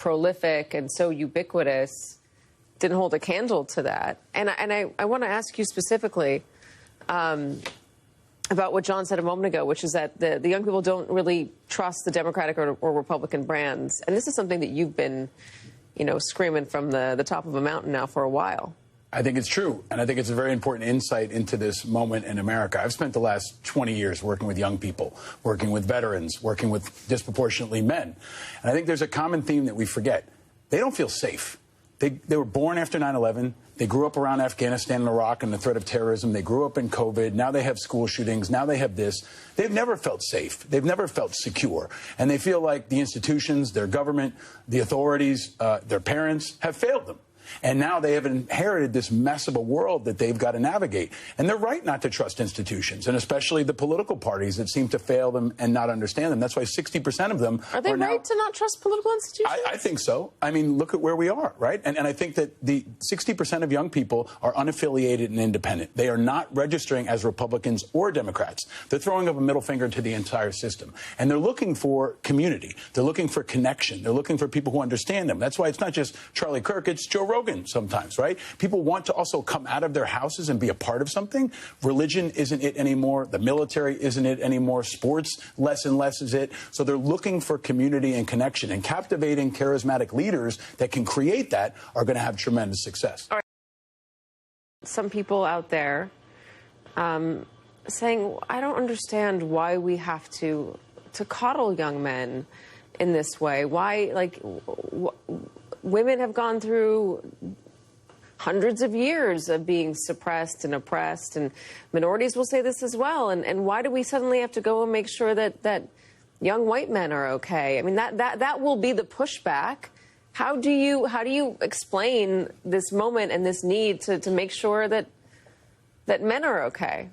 prolific and so ubiquitous didn't hold a candle to that. And I want to ask you specifically about what John said a moment ago, which is that the young people don't really trust the Democratic or Republican brands. And this is something that you've been, screaming from the top of a mountain now for a while. I think it's true, and I think it's a very important insight into this moment in America. I've spent the last 20 years working with young people, working with veterans, working with disproportionately men. And I think there's a common theme that we forget. They don't feel safe. They were born after 9/11. They grew up around Afghanistan and Iraq and the threat of terrorism. They grew up in COVID. Now they have school shootings. Now they have this. They've never felt safe. They've never felt secure. And they feel like the institutions, their government, the authorities, their parents have failed them. And now they have inherited this mess of a world that they've got to navigate. And they're right not to trust institutions, and especially the political parties that seem to fail them and not understand them. That's why 60% of them are they right to not trust political institutions? I think so. I mean, look at where we are, right? And I think that the 60% of young people are unaffiliated and independent. They are not registering as Republicans or Democrats. They're throwing up a middle finger to the entire system. And they're looking for community. They're looking for connection. They're looking for people who understand them. That's why it's not just Charlie Kirk, it's Joe Rogan sometimes, right? People want to also come out of their houses and be a part of something. Religion isn't it anymore. The military isn't it anymore. Sports, less and less is it. So they're looking for community and connection. And captivating, charismatic leaders that can create that are going to have tremendous success. All right. Some people out there saying, I don't understand why we have to coddle young men in this way. Why, women have gone through hundreds of years of being suppressed and oppressed, and minorities will say this as well. And why do we suddenly have to go and make sure that young white men are okay? I mean, that will be the pushback. How do you explain this moment and this need to make sure that men are okay?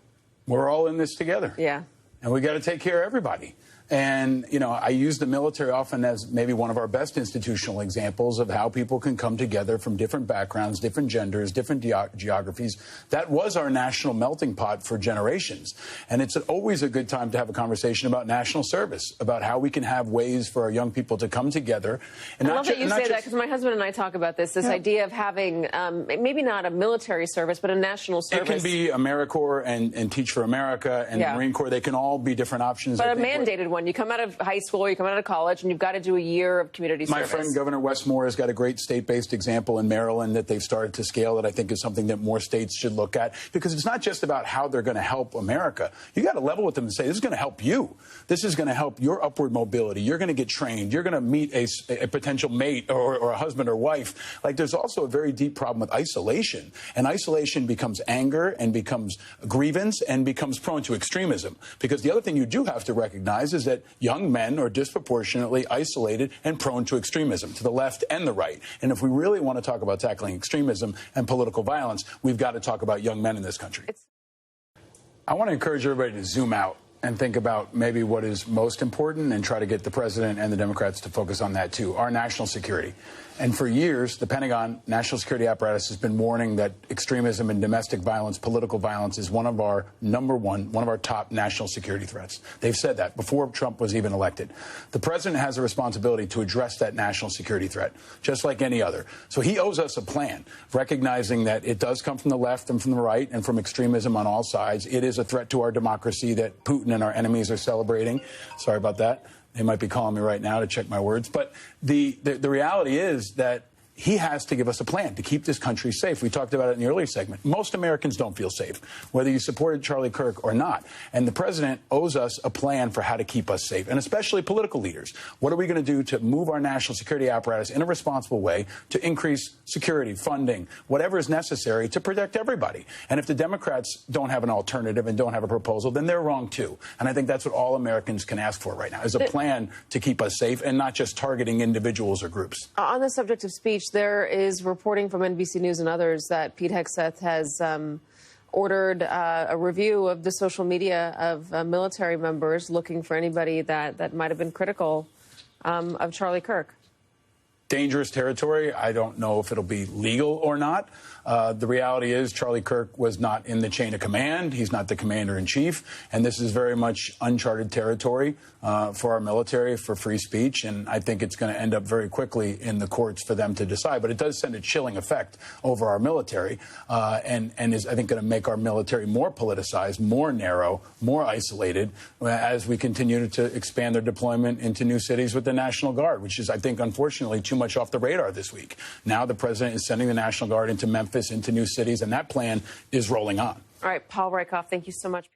We're all in this together. Yeah. And we got to take care of everybody. And, I use the military often as maybe one of our best institutional examples of how people can come together from different backgrounds, different genders, different geographies. That was our national melting pot for generations. And it's always a good time to have a conversation about national service, about how we can have ways for our young people to come together. And I love that you say that, because my husband and I talk about this idea of having maybe not a military service, but a national service. It can be AmeriCorps and Teach for America and the Marine Corps. They can all be different options. But a mandated one. You come out of high school, you come out of college, and you've got to do a year of community service. My friend Governor Westmore has got a great state-based example in Maryland that they've started to scale that I think is something that more states should look at, because it's not just about how they're going to help America. You got to level with them and say, this is going to help you. This is going to help your upward mobility. You're going to get trained. You're going to meet a potential mate or a husband or wife. There's also a very deep problem with isolation. And isolation becomes anger and becomes grievance and becomes prone to extremism. Because the other thing you do have to recognize is that young men are disproportionately isolated and prone to extremism, to the left and the right. And if we really want to talk about tackling extremism and political violence, we've got to talk about young men in this country. I want to encourage everybody to zoom out and think about maybe what is most important and try to get the president and the Democrats to focus on that too, our national security. And for years, the Pentagon national security apparatus has been warning that extremism and domestic violence, political violence, is one of our one of our top national security threats. They've said that before Trump was even elected. The president has a responsibility to address that national security threat, just like any other. So he owes us a plan, recognizing that it does come from the left and from the right and from extremism on all sides. It is a threat to our democracy that Putin and our enemies are celebrating. Sorry about that. They might be calling me right now to check my words. But the reality is that he has to give us a plan to keep this country safe. We talked about it in the earlier segment. Most Americans don't feel safe, whether you supported Charlie Kirk or not. And the president owes us a plan for how to keep us safe, and especially political leaders. What are we going to do to move our national security apparatus in a responsible way to increase security, funding, whatever is necessary to protect everybody? And if the Democrats don't have an alternative and don't have a proposal, then they're wrong too. And I think that's what all Americans can ask for right now, is a plan to keep us safe and not just targeting individuals or groups. On the subject of speech, there is reporting from NBC News and others that Pete Hegseth has ordered a review of the social media of military members, looking for anybody that might have been critical of Charlie Kirk. dangerous territory. I don't know if it'll be legal or not. The reality is Charlie Kirk was not in the chain of command. He's not the commander-in-chief. And this is very much uncharted territory for our military, for free speech. And I think it's going to end up very quickly in the courts for them to decide. But it does send a chilling effect over our military and is, I think, going to make our military more politicized, more narrow, more isolated as we continue to expand their deployment into new cities with the National Guard, which is, I think, unfortunately, too much off the radar this week. Now the president is sending the National Guard into Memphis, into new cities, and that plan is rolling on. All right, Paul Rieckhoff, thank you so much, Peter.